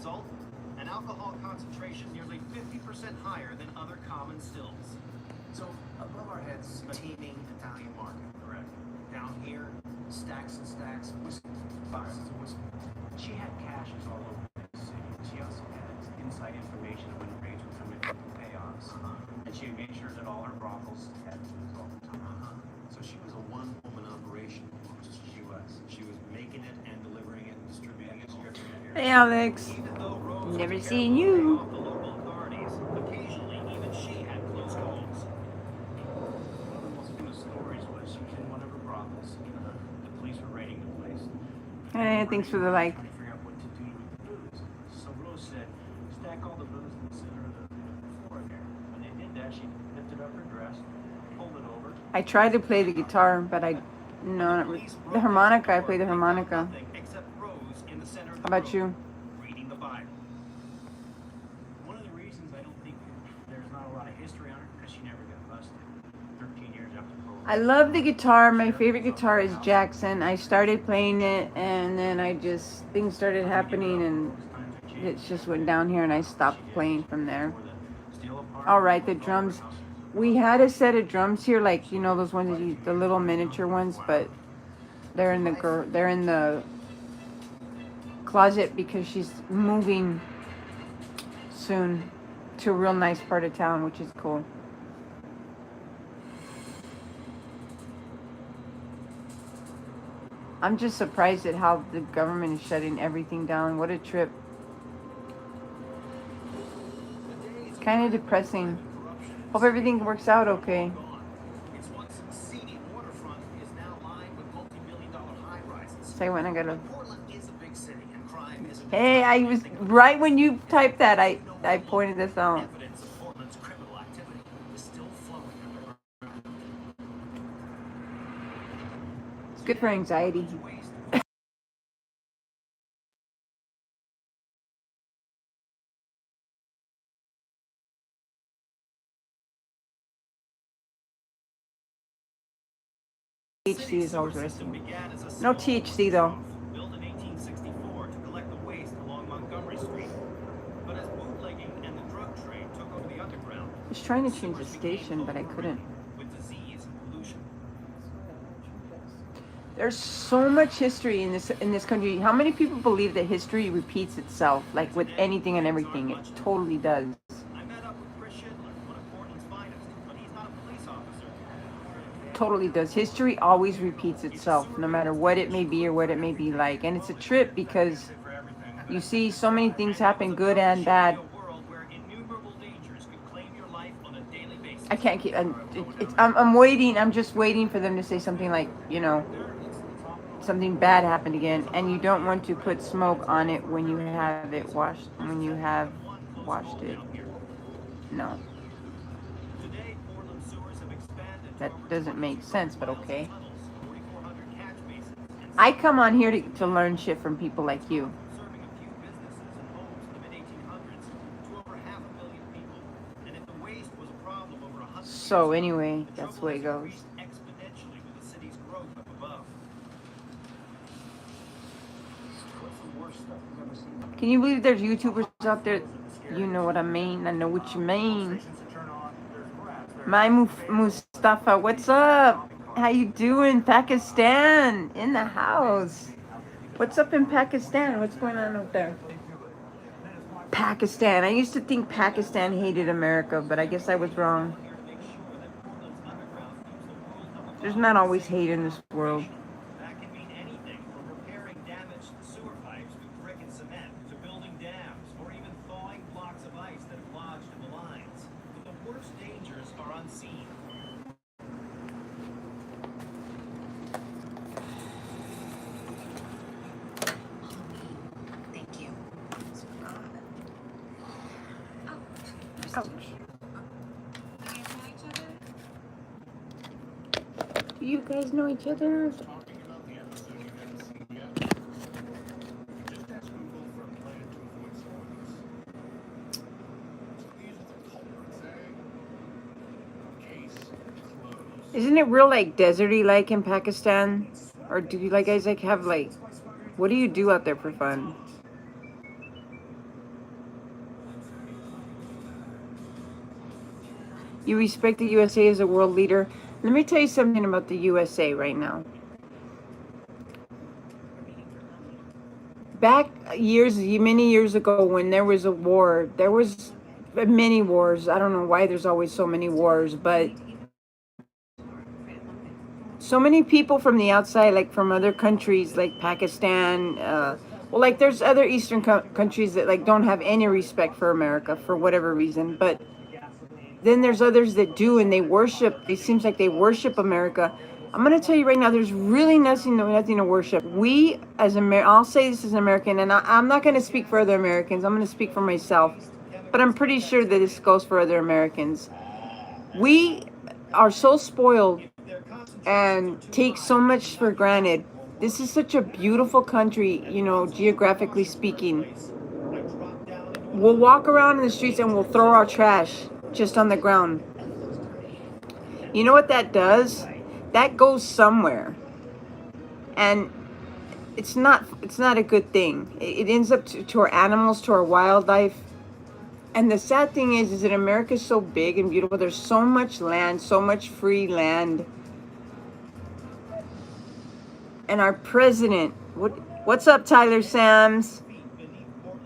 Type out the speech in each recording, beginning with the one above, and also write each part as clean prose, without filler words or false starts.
result, an alcohol concentration nearly 50% higher than other common stills. So above our heads, a teeming Italian market. Correct. Down here, stacks and stacks of whiskey, boxes of whiskey. She had caches all over the city. She also had inside information of when raids would come in for payoffs. And she made sure that all her brothels had booze all the time. So she was a one-woman operation. She was. She was making it and delivering it and distributing it. Hey, Alex. Even though Rose Never was seen careful to you. pay off the local authorities, occasionally even she had close calls. One of the most famous stories was she was in one of her brothels. The police were raiding the place. Hey, thanks for the like. Trying to figure out what to do with the booze. So Rose said, stack all the booze in the center of the floor there. When they did that, she lifted up her dress, pulled it over. I tried to play the guitar, but no, the harmonica. I play the harmonica. Except Rose in the center of How the about room, you? reading the Bible. One of the reasons I don't think there's not a lot of history on her because she never got busted. 13 years after parole. I love the guitar. My favorite guitar is Jackson. I started playing it, and then things started happening, and it just went down here, and I stopped playing from there. All right, the drums. We had a set of drums here, like those ones, the little miniature ones, but they're in the closet because she's moving soon to a real nice part of town, which is cool. I'm just surprised at how the government is shutting everything down. What a trip. It's kind of depressing. Hope everything works out okay. Its once seedy waterfront is now lined with multi-million-dollar high-rises. Say when I gotta. Portland is a big city, and crime is a Hey, I was right when you typed that. I pointed this out. evidence of Portland's criminal activity is still flowing underground. It's good for anxiety. THC is always resting. No THC though. Built in 1864 to collect the waste along Montgomery Street. But as bootlegging and the drug trade took over the underground, I was trying to change the station, but I couldn't. with disease and pollution. There's so much history in this country. How many people believe that history repeats itself, like with anything and everything? It totally does. I met up with Chris Schindler, one of Portland's finest, but he's not a police officer. Totally does. History always repeats itself, no matter what it may be or what it may be like. And it's a trip because you see so many things happen, good and bad. A world where innumerable dangers could claim your life on a daily basis. I can't keep. I'm waiting. I'm just waiting for them to say something like, something bad happened again, and you don't want to put smoke on it when you have it washed. When you have washed it, no. Today, Portland sewers have expanded to That over doesn't make sense, but okay. tunnels, 4,400 catch basins, and I come on here to learn shit from people like you. serving a few businesses and homes in the mid-1800s to over 500,000 people. And if the waste was a problem over 100 So years anyway, ago, the that's the trouble way it has goes. increased exponentially with the city's growth up above. What's the worst stuff you've ever seen? Can you believe there's YouTubers out there? You know what I mean. I know what you mean. My Mustafa, what's up? How you doing? Pakistan in the house. What's up in Pakistan? What's going on up there? Pakistan. I used to think Pakistan hated America, but I guess I was wrong. There's not always hate in this world. That can mean anything from repairing damaged sewer pipes with brick and cement to building dams or even thawing blocks of ice that have lodged in the lines. But the worst dangers are unseen. Thank you. Ouch. You guys know each other? Do you guys know each other? Isn't it real like deserty like in Pakistan? Or do you guys have what do you do out there for fun? You respect the USA as a world leader. Let me tell you something about the USA right now. Back many years ago, when there was a war, there was many wars. I don't know why there's always so many wars, but so many people from the outside, like from other countries, like Pakistan, well, like there's other Eastern countries that like don't have any respect for America for whatever reason, but then there's others that do, and they worship. It seems like they worship America. I'm gonna tell you right now, there's really nothing to worship. We as I'll say this as an American, and I'm not gonna speak for other Americans. I'm gonna speak for myself, but I'm pretty sure that this goes for other Americans. We are so spoiled and take so much for granted. This is such a beautiful country, you know, geographically speaking. We'll walk around in the streets and we'll throw our trash just on the ground. You know what that does? That goes somewhere. And it's not a good thing. It ends up to our animals, to our wildlife. And the sad thing is that America is so big and beautiful. There's so much land, so much free land. And our president, what's up, Tyler Sams?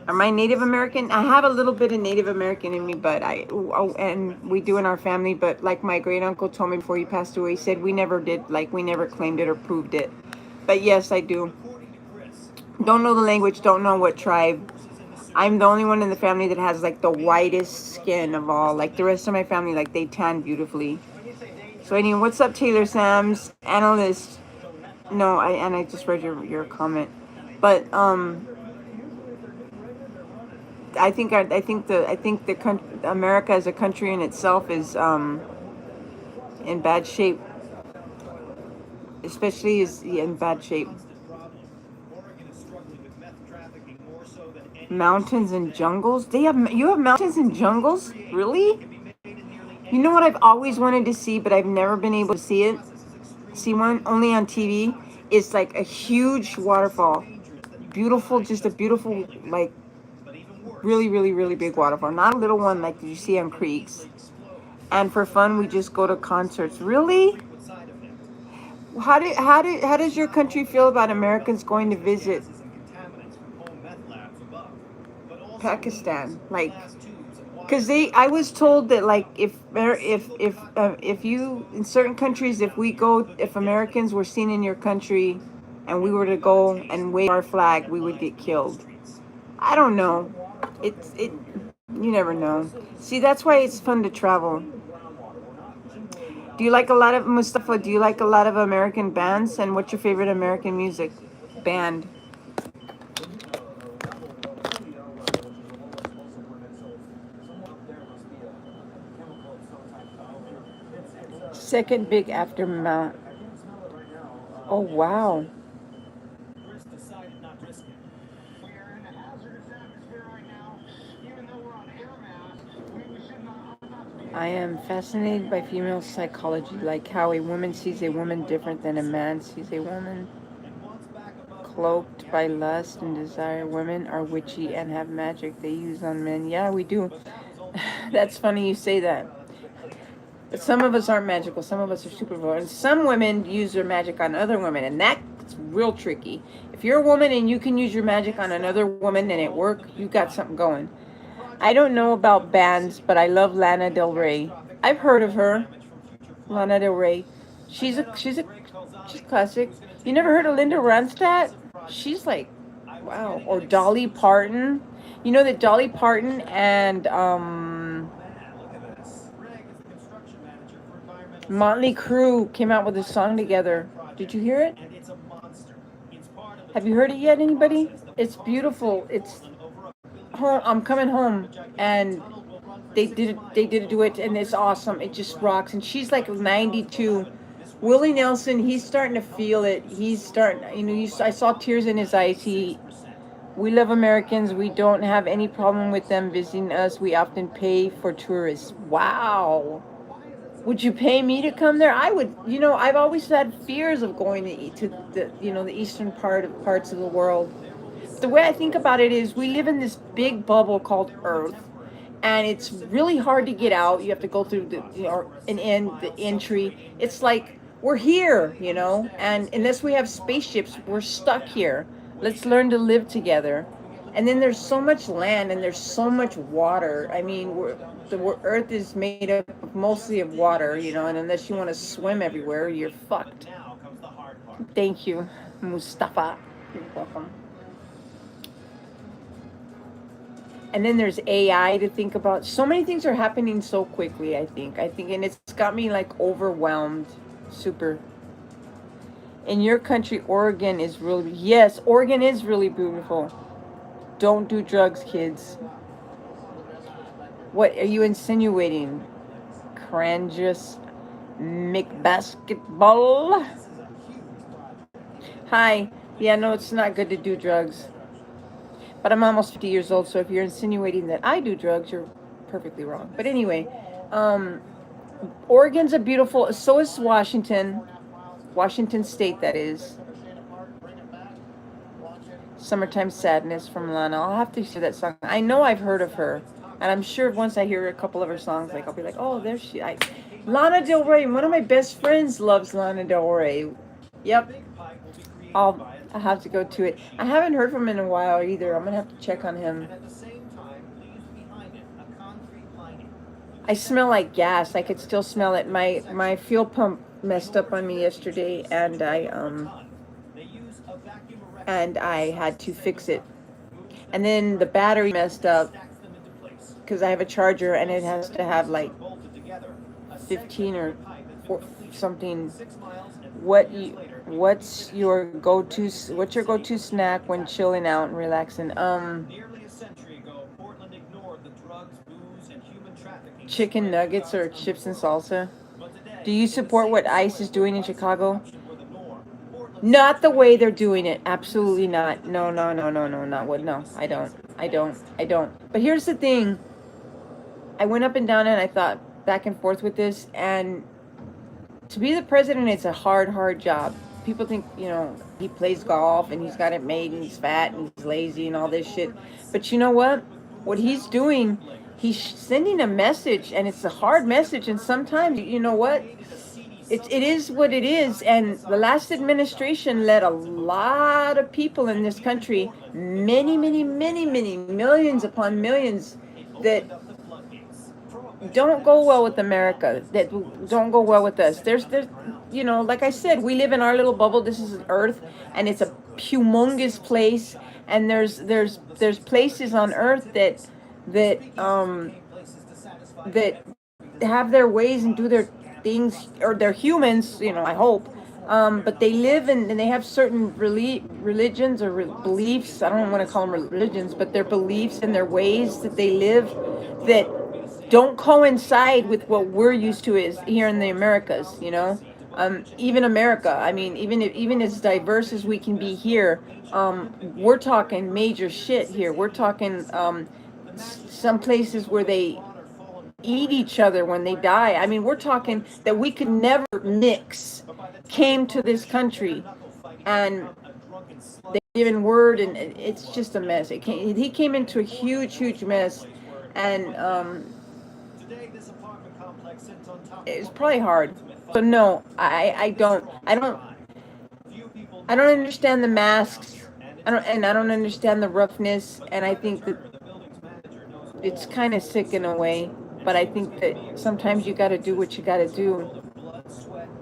Am I Native American? I have a little bit of Native American in me, but and we do in our family, but like my great uncle told me before he passed away, he said we never claimed it or proved it. But yes, I do. Don't know the language, don't know what tribe. I'm the only one in the family that has like the whitest skin of all. Like the rest of my family, like they tan beautifully. So anyway, what's up, Taylor Sams? Analyst. No, I just read your comment. But I think America as a country in itself is in bad shape. Especially is in bad shape. Mountains and jungles? You have mountains and jungles? Really? You know what I've always wanted to see, but I've never been able to see it? See one only on TV? It's like a huge waterfall. Beautiful, just a beautiful, like really, really, really big waterfall. Not a little one like you see on creeks. And for fun, we just go to concerts. Really? How does your country feel about Americans going to visit Pakistan? Like, because I was told that like if you in certain countries, if Americans were seen in your country, and we were to go and wave our flag, we would get killed. I don't know. You never know. See, that's why it's fun to travel. Do you like a lot of Mustafa? Do you like a lot of American bands? And what's your favorite American music band? Second big after Mount. Oh wow. I am fascinated by female psychology, like how a woman sees a woman different than a man sees a woman. Cloaked by lust and desire, women are witchy and have magic they use on men. Yeah, we do. That's funny you say that. But some of us aren't magical. Some of us are super. And some women use their magic on other women, and that's real tricky. If you're a woman and you can use your magic on another woman and it works, you got something going. I don't know about bands, but I love Lana Del Rey. I've heard of her. Lana Del Rey. She's classic. You never heard of Linda Ronstadt? She's like, wow. Or Dolly Parton. You know that Dolly Parton and Motley Crue came out with a song together. Did you hear it? Have you heard it yet, anybody? It's beautiful. It's home. I'm coming home, and they did a duet, and it's awesome. It just rocks. And she's like 92. Willie Nelson, he's starting to feel it. He's starting, I saw tears in his eyes. We love Americans. We don't have any problem with them visiting us. We often pay for tourists. Wow. Would you pay me to come there? I would. I've always had fears of going to the eastern parts of the world. The way I think about it is we live in this big bubble called Earth, and it's really hard to get out. You have to go through the entry. It's like we're here, you know, and unless we have spaceships, we're stuck here. Let's learn to live together. And then there's so much land and there's so much water. I mean, the Earth is made up mostly of water, you know, and unless you want to swim everywhere, you're fucked. Thank you, Mustafa. You're welcome. And then there's AI to think about. So many things are happening so quickly, I think, and it's got me like overwhelmed. Super. In your country, Oregon is really, yes, Oregon is really beautiful. Don't do drugs, kids. What are you insinuating? Cranjus McBasketball? Hi. Yeah, no, it's not good to do drugs. But I'm almost 50 years old, so if you're insinuating that I do drugs, you're perfectly wrong. But anyway, Oregon's a beautiful, so is Washington. Washington State, that is. Summertime Sadness from Lana. I'll have to hear that song. I know I've heard of her. And I'm sure once I hear a couple of her songs, like I'll be like, oh, there's she. Lana Del Rey. One of my best friends loves Lana Del Rey. Yep. I'll have to go to it. I haven't heard from him in a while either. I'm gonna have to check on him. I smell like gas. I could still smell it. My fuel pump messed up on me yesterday, and I had to fix it. And then the battery messed up because I have a charger and it has to have like 15 or 4, something. What's your go-to snack when chilling out and relaxing? Chicken nuggets or chips and salsa. Do you support what ICE is doing in Chicago? Not the way they're doing it. Absolutely not. No, not what. No, I don't. But here's the thing. I went up and down and I thought back and forth with this, and to be the president, it's a hard job. People think, you know, he plays golf and he's got it made and he's fat and he's lazy and all this shit. But you know what? What he's doing, he's sending a message, and it's a hard message. And sometimes, you know what? It is what it is. And the last administration let a lot of people in this country, many millions upon millions, that don't go well with America, that don't go well with us. There's you know, like I said, we live in our little bubble. This is Earth, and it's a humongous place. And there's places on Earth that have their ways and do their things, or they're humans, you know, I hope. But they live and they have certain religions or beliefs. I don't want to call them religions, but their beliefs and their ways that they live that don't coincide with what we're used to is here in the Americas, you know. Even America, I mean, even as diverse as we can be here, we're talking major shit here. We're talking some places where they eat each other when they die. I mean, we're talking that we could never mix, came to this country, and they've given word, and it's just a mess. He came into a huge mess, and it's probably hard. So no, I don't understand the masks. I don't understand the roughness, and I think that it's kind of sick in a way. But I think that sometimes you got to do what you got to do.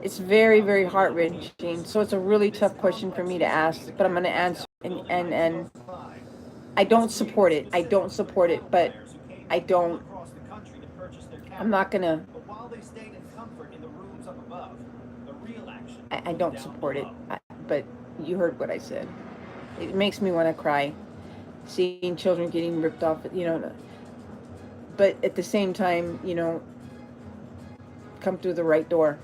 It's very heart-wrenching. So it's a really tough question for me to ask, but I'm going to answer. And I don't support it. But I'm not going to. I don't support it. But you heard what I said. It makes me want to cry. Seeing children getting ripped off, you know. But at the same time, you know, come through the right door.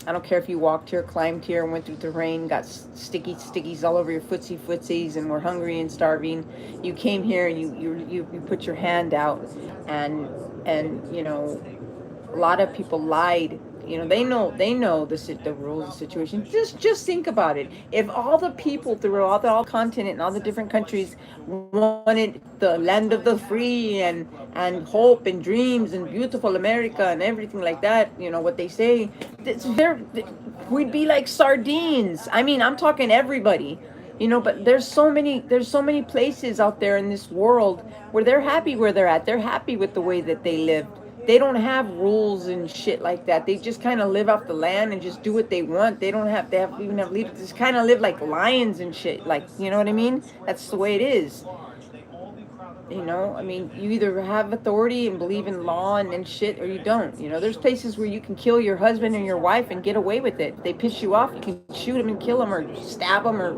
I don't care if you walked here, climbed here, went through the rain, got stickies all over your footsies, and were hungry and starving. You came here and you put your hand out, and you know, a lot of people lied. You know, they know the rules, the situation. Just think about it. If all the people throughout all the continent and all the different countries wanted the land of the free and hope and dreams and beautiful America and everything like that, you know what they say, it's very, we'd be like sardines. I mean, I'm talking everybody. You know, but there's so many places out there in this world where they're happy where they're at. They're happy with the way that they live. They don't have rules and shit like that. They just kind of live off the land and just do what they want. They even have leaders. Just kind of live like lions and shit. Like, you know what I mean? That's the way it is. You know, I mean, you either have authority and believe in law and shit, or you don't. You know, there's places where you can kill your husband and your wife and get away with it. If they piss you off, you can shoot them and kill them, or stab them, or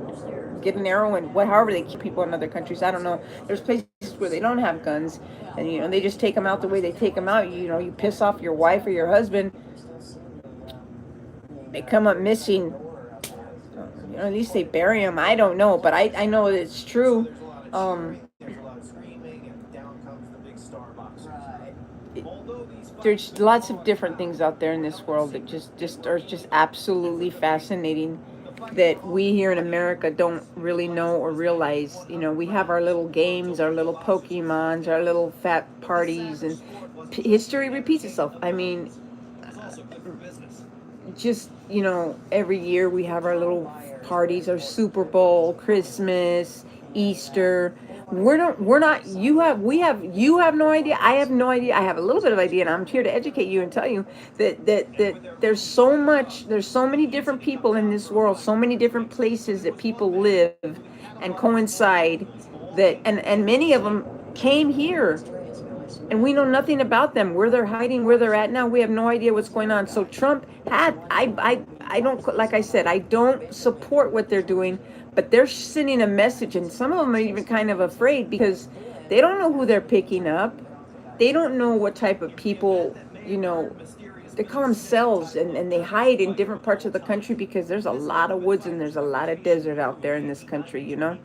get an arrow, and however they keep people in other countries. I don't know. There's places where they don't have guns, and you know, they just take them out the way they take them out. You know, you piss off your wife or your husband, they come up missing. You know, at least they bury them. I don't know, but I know it's true. There's lots of different things out there in this world that just are just absolutely fascinating, that we here in America don't really know or realize. You know, we have our little games, our little Pokemons, our little fat parties, and history repeats itself. I mean, just, you know, every year we have our little parties, our Super Bowl, Christmas, Easter. You have no idea. I have no idea. I have a little bit of idea, and I'm here to educate you and tell you that there's so many different people in this world, so many different places that people live and coincide, that and many of them came here, and we know nothing about them, where they're hiding, where they're at now. We have no idea what's going on. So Trump I don't, like I said, I don't support what they're doing, but they're sending a message, and some of them are even kind of afraid because they don't know who they're picking up. They don't know what type of people, you know, they call them cells, and they hide in different parts of the country because there's a lot of woods and there's a lot of desert out there in this country, you know.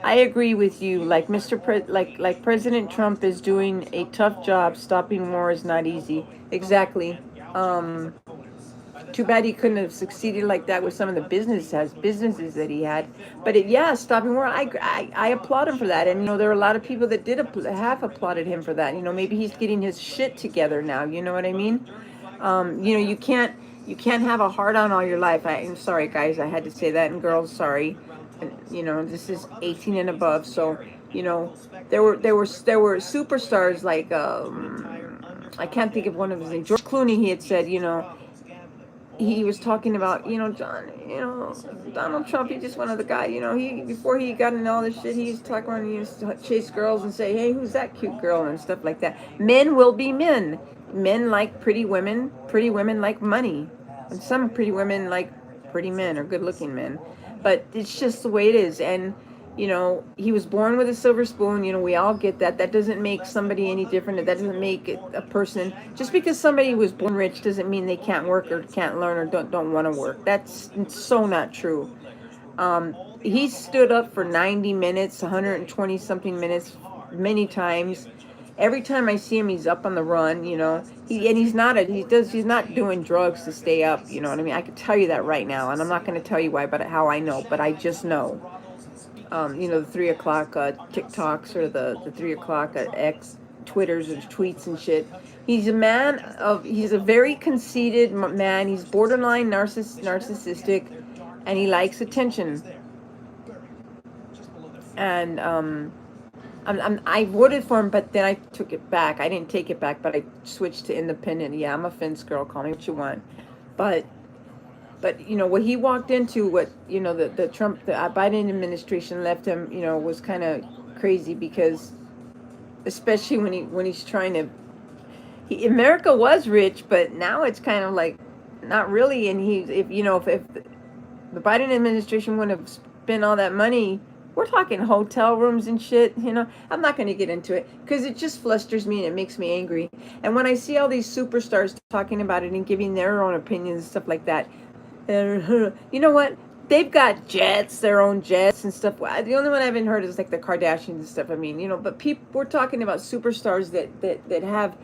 I agree with you. Like like President Trump is doing a tough job. Stopping war is not easy. Exactly. Too bad he couldn't have succeeded like that with some of the businesses that he had. But stopping war, I applaud him for that. And you know, there are a lot of people that have applauded him for that. You know, maybe he's getting his shit together now. You know what I mean? You know, you can't have a heart on all your life. I'm sorry, guys, I had to say that, and girls, sorry. And, you know, this is 18 and above, so you know, there were superstars like I can't think of one of his names. George Clooney. He had said, you know, he was talking about, you know, Donald Trump. He's just one of the guys, you know, before he got into all this shit, he used to talk around, he used to chase girls and say, hey, who's that cute girl, and stuff like that. Men will be men. Men like pretty women like money, and some pretty women like pretty men or good looking men. But it's just the way it is. And you know, he was born with a silver spoon. You know, we all get that. That doesn't make somebody any different. That doesn't make it a person. Just because somebody was born rich doesn't mean they can't work or can't learn or don't want to work. That's so not true. He stood up for 90 minutes, 120 something minutes, many times. Every time I see him, he's up on the run. You know, he's not doing drugs to stay up. You know what I mean? I could tell you that right now, and I'm not going to tell you why, but how I know. But I just know. You know, the 3 o'clock TikToks, or the 3 o'clock X Twitters and tweets and shit. He's a very conceited man. He's borderline narcissistic, and he likes attention. And I voted for him, but then I took it back. I didn't take it back, but I switched to independent. Yeah, I'm a fence girl. Call me what you want. But you know, what he walked into, what, you know, the Biden administration left him, you know, was kind of crazy, because especially when he's trying to, America was rich, but now it's kind of like not really. And if the Biden administration wouldn't have spent all that money, we're talking hotel rooms and shit, you know. I'm not going to get into it because it just flusters me and it makes me angry. And when I see all these superstars talking about it and giving their own opinions and stuff like that, you know what? They've got jets, their own jets and stuff. The only one I haven't heard is like the Kardashians and stuff. I mean, you know, but we're talking about superstars that have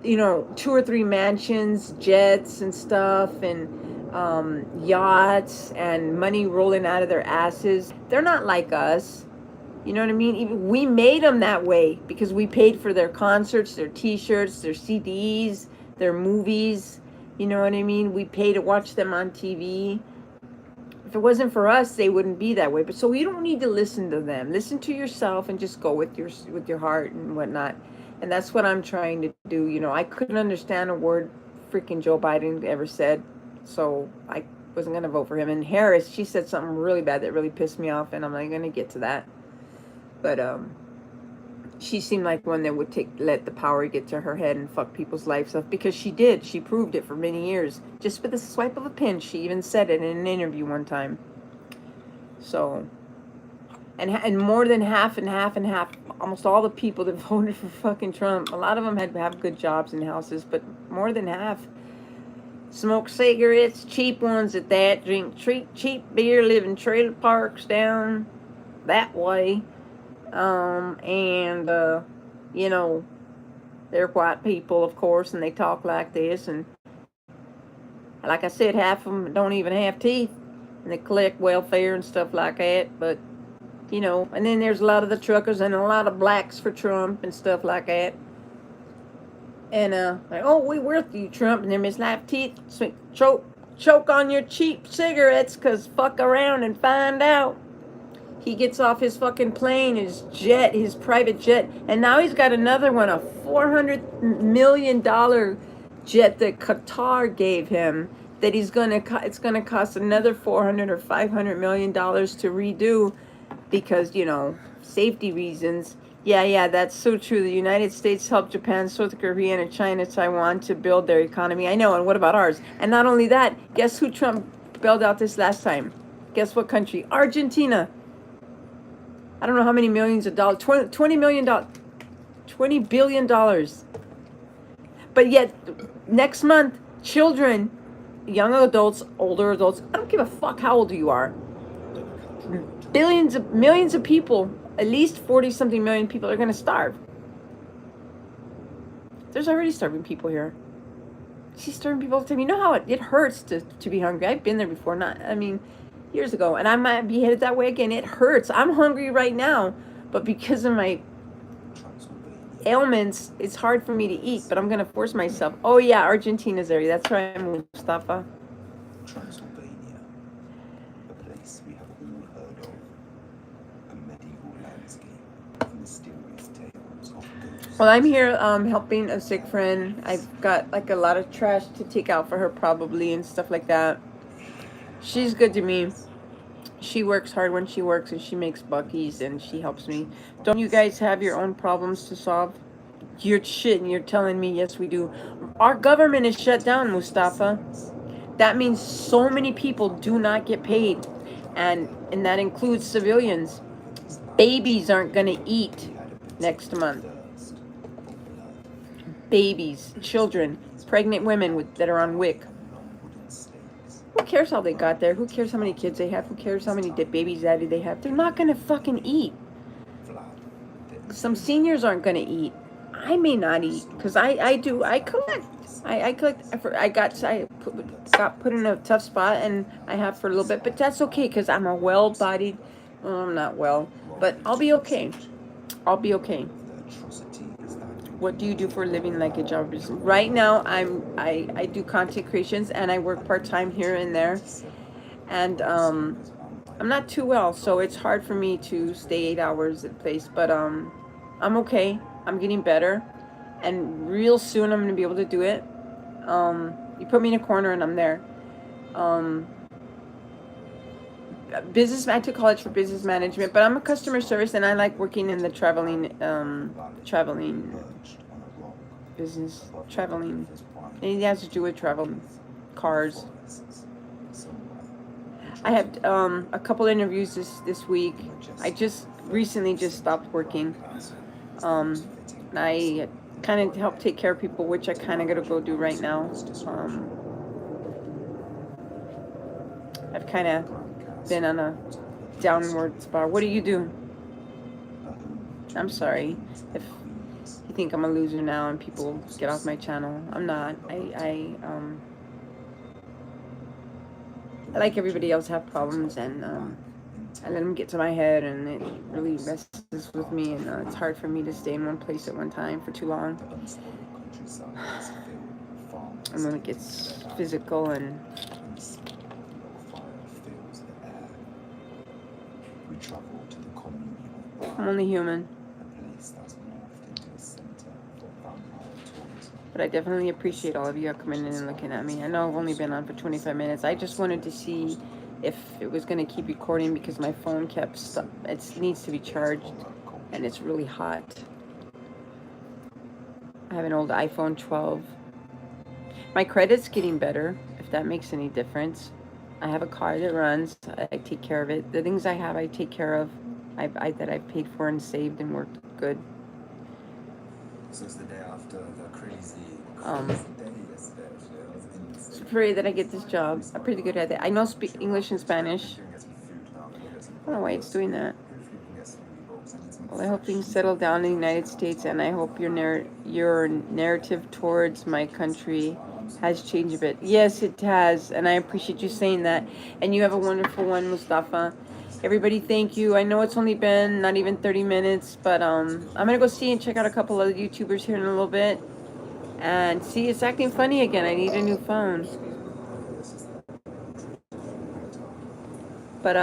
you know, 2 or 3 mansions, jets and stuff, and yachts and money rolling out of their asses. They're not like us. You know what I mean? Even we made them that way because we paid for their concerts, their t-shirts, their CDs, their movies. You know what I mean? We pay to watch them on TV. If it wasn't for us, they wouldn't be that way. But so you don't need to listen to them. Listen to yourself and just go with your heart and whatnot. And that's what I'm trying to do. You know, I couldn't understand a word freaking Joe Biden ever said, so I wasn't gonna vote for him. And Harris, she said something really bad that really pissed me off, and I'm not gonna get to that. But she seemed like one that would let the power get to her head and fuck people's lives up, because she did. She proved it for many years, just with a swipe of a pen. She even said it in an interview one time. So, and more than half and half and half, almost all the people that voted for fucking Trump, a lot of them had to have good jobs and houses, but more than half smoke cigarettes, cheap ones at that, drink cheap beer, live in trailer parks down that way. You know, they're white people, of course, and they talk like this, and like I said, half of them don't even have teeth, and they collect welfare and stuff like that. But you know, and then there's a lot of the truckers and a lot of blacks for Trump and stuff like that. And like, oh, we worth you, Trump, and they're Miss Life teeth, choke on your cheap cigarettes, 'cause fuck around and find out. He gets off his fucking plane, his jet, his private jet, and now he's got another one, a $400 million jet that Qatar gave him, that it's gonna cost another $400 or $500 million to redo, because, you know, safety reasons. Yeah, that's so true. The United States helped Japan, South Korea, and China, Taiwan to build their economy. I know, and what about ours? And not only that, guess who Trump bailed out this last time? Guess what country? Argentina. I don't know how many millions of dollars, $20 million, $20 billion. But yet, next month, children, young adults, older adults, I don't give a fuck how old you are, millions of people, at least 40-something million people are going to starve. There's already starving people here. She's starving people all the time. You know how it hurts to be hungry. I've been there before. Years ago, and I might be headed that way again. It hurts. I'm hungry right now, but because of my ailments, it's hard for me to eat, but I'm gonna force myself. Oh yeah, Argentina's there. That's right, Mustafa. Transylvania, a place we have all heard of, a medieval landscape, and mysterious tales of ghosts. Well, I'm here helping a sick friend. I've got like a lot of trash to take out for her probably and stuff like that. She's good to me. She works hard when she works, and she makes buckies, and she helps me. Don't you guys have your own problems to solve? You're shit, and you're telling me, yes, we do. Our government is shut down, Mustafa. That means so many people do not get paid, and that includes civilians. Babies aren't going to eat next month. Babies, children, pregnant women that are on WIC. Who cares how they got there? Who cares how many kids they have? Who cares how many babies daddy they have? They're not going to fucking eat. Some seniors aren't going to eat. I may not eat, because I do. I collect. I collect. I got put in a tough spot, and I have for a little bit. But that's okay, because I'm a well-bodied. Well, I'm not well, but I'll be okay. I'll be okay. What do you do for a living, like a job? Right now, I do content creations, and I work part-time here and there, and I'm not too well, so it's hard for me to stay 8 hours at a place, but I'm okay. I'm getting better, and real soon I'm gonna be able to do it. You put me in a corner and I'm there. I took college for business management, but I'm a customer service, and I like working in the traveling business. Anything that has to do with traveling, cars. I had a couple interviews this week. I just recently stopped working. I kind of help take care of people, which I kind of gotta go do right now. I've kind of been on a downward spiral. What do? I'm sorry if You think I'm a loser now and people get off my channel. I'm not. I like everybody else have problems, and I let them get to my head, and it really messes with me, and it's hard for me to stay in one place at one time for too long. And when it gets physical, and I'm only human. But I definitely appreciate all of you coming in and looking at me. I know I've only been on for 25 minutes. I just wanted to see if it was going to keep recording because my phone kept stuck. It needs to be charged, and it's really hot. I have an old iPhone 12. My credit's getting better, if that makes any difference. I have a car that runs. I take care of it. The things I have, I take care of. That I've paid for and saved and worked good. So it's the day after the crazy day yesterday. So pray that I get this job. I'm pretty good at it. I know speak English and Spanish. I don't know why it's doing that. Well, I hope things settle down in the United States, and I hope your narrative towards my country has changed a bit. Yes, it has, and I appreciate you saying that. And you have a wonderful one, Mustafa. Everybody, thank you. I know it's only been not even 30 minutes, but I'm gonna go see and check out a couple other YouTubers here in a little bit. And see, it's acting funny again. I need a new phone. But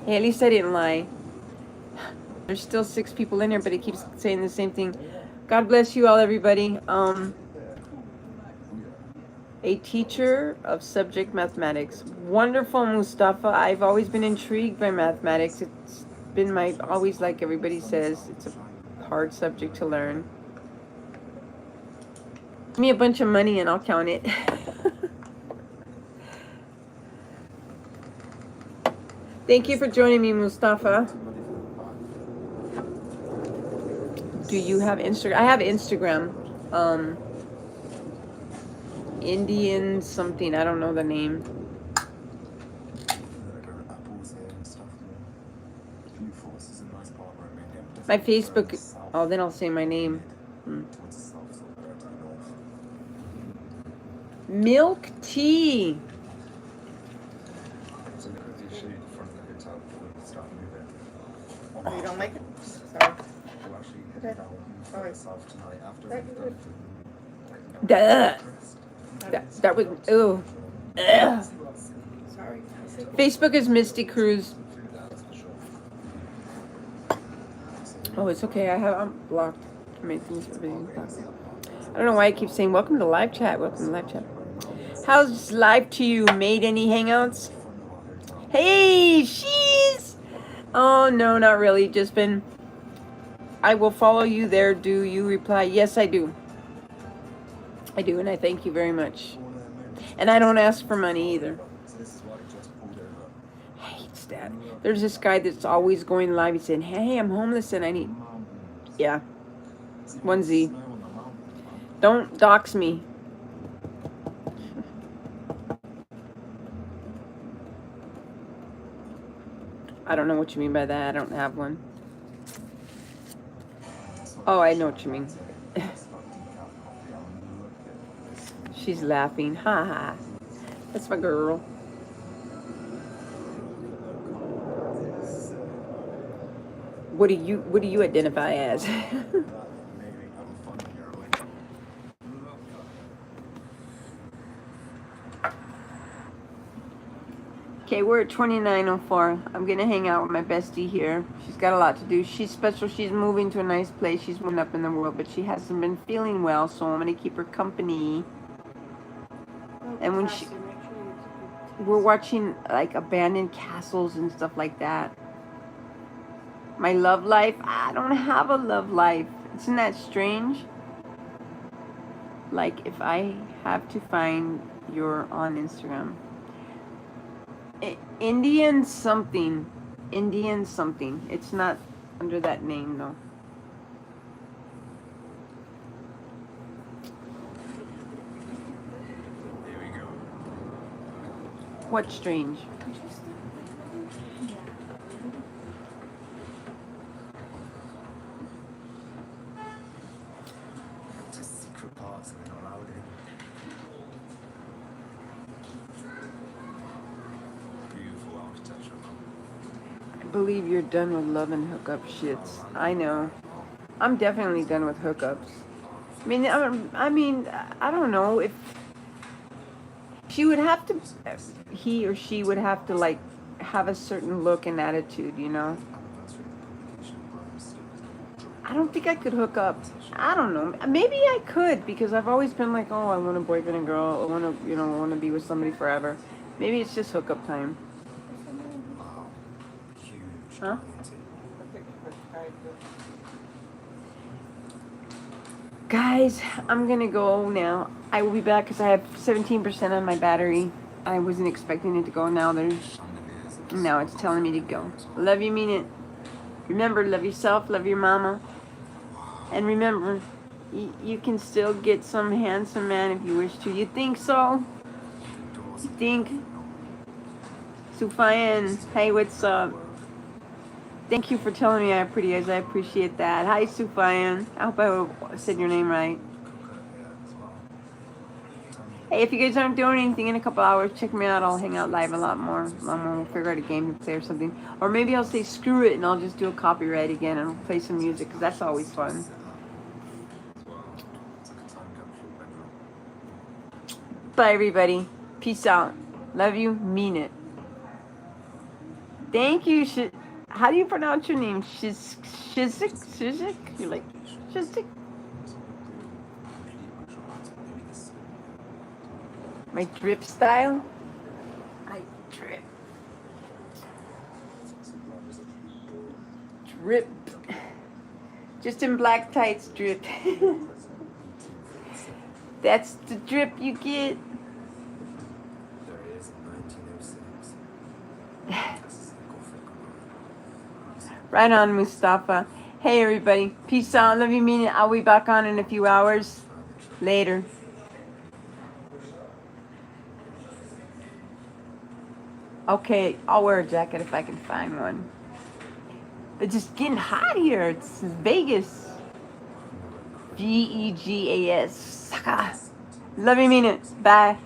hey, at least I didn't lie. There's still 6 people in here, but it keeps saying the same thing. God bless you all, everybody. A teacher of subject mathematics. Wonderful, Mustafa. I've always been intrigued by mathematics. It's been always, like everybody says, it's a hard subject to learn. Give me a bunch of money and I'll count it. Thank you for joining me, Mustafa. Do you have Instagram? I have Instagram. Indian something. I don't know the name. My Facebook. Oh, then I'll say my name. Milk tea. Oh, you don't like it? Sorry. Okay. All right. Duh. That was, ew. Ugh. Sorry. Facebook is Misty Cruz. Oh, it's okay. I'm blocked. I don't know why I keep saying welcome to live chat. Welcome to live chat. How's live to you? Made any hangouts? Hey, she's. Oh no, not really. Just been. I will follow you there. Do you reply? Yes, I do. I do, and I thank you very much. And I don't ask for money either. I hate that. There's this guy that's always going live. He's saying, hey, I'm homeless and I need... Yeah. 1Z. Don't dox me. I don't know what you mean by that. I don't have one. Oh, I know what you mean. She's laughing. Ha ha. That's my girl. What do you identify as? Okay, we're at 29:04. I'm gonna hang out with my bestie here. She's got a lot to do. She's special. She's moving to a nice place. She's moving up in the world, but she hasn't been feeling well, so I'm gonna keep her company. And when we're watching like abandoned castles and stuff like that. My love life, I don't have a love life. Isn't that strange? Like if I have to find you're on Instagram. Indian something. It's not under that name though. What's strange? believe you're done with love and hookup shits. I know. I'm definitely done with hookups. I don't know if she would have to, he or she would have to like have a certain look and attitude, you know. I don't think I could hook up. I don't know. Maybe I could because I've always been like, oh, I want a boyfriend and girl. I want to, I want to be with somebody forever. Maybe it's just hookup time. Huh? Guys, I'm gonna go now. I will be back because I have 17% on my battery. I wasn't expecting it to go. Now it's telling me to go. Love you, mean it. Remember, love yourself, love your mama. And remember, you can still get some handsome man if you wish to. You think so? You think? Sufayan, hey, what's up? Thank you for telling me I have pretty eyes. I appreciate that. Hi, Sufayan. I hope I said your name right. Hey, if you guys aren't doing anything in a couple hours, check me out. I'll hang out live a lot more. We'll figure out a game to play or something. Or maybe I'll say screw it and I'll just do a copyright again and I'll play some music because that's always fun. Bye, everybody. Peace out. Love you. Mean it. Thank you. How do you pronounce your name? Shizik? You like Shizik? My drip style? I drip. Drip. Just in black tights, drip. That's the drip you get. Right on, Mustafa. Hey, everybody. Peace out. Love you, mean it. I'll be back on in a few hours. Later. Okay, I'll wear a jacket if I can find one. It's just getting hot here. It's Vegas. Vegas. Love you, mean it. Bye.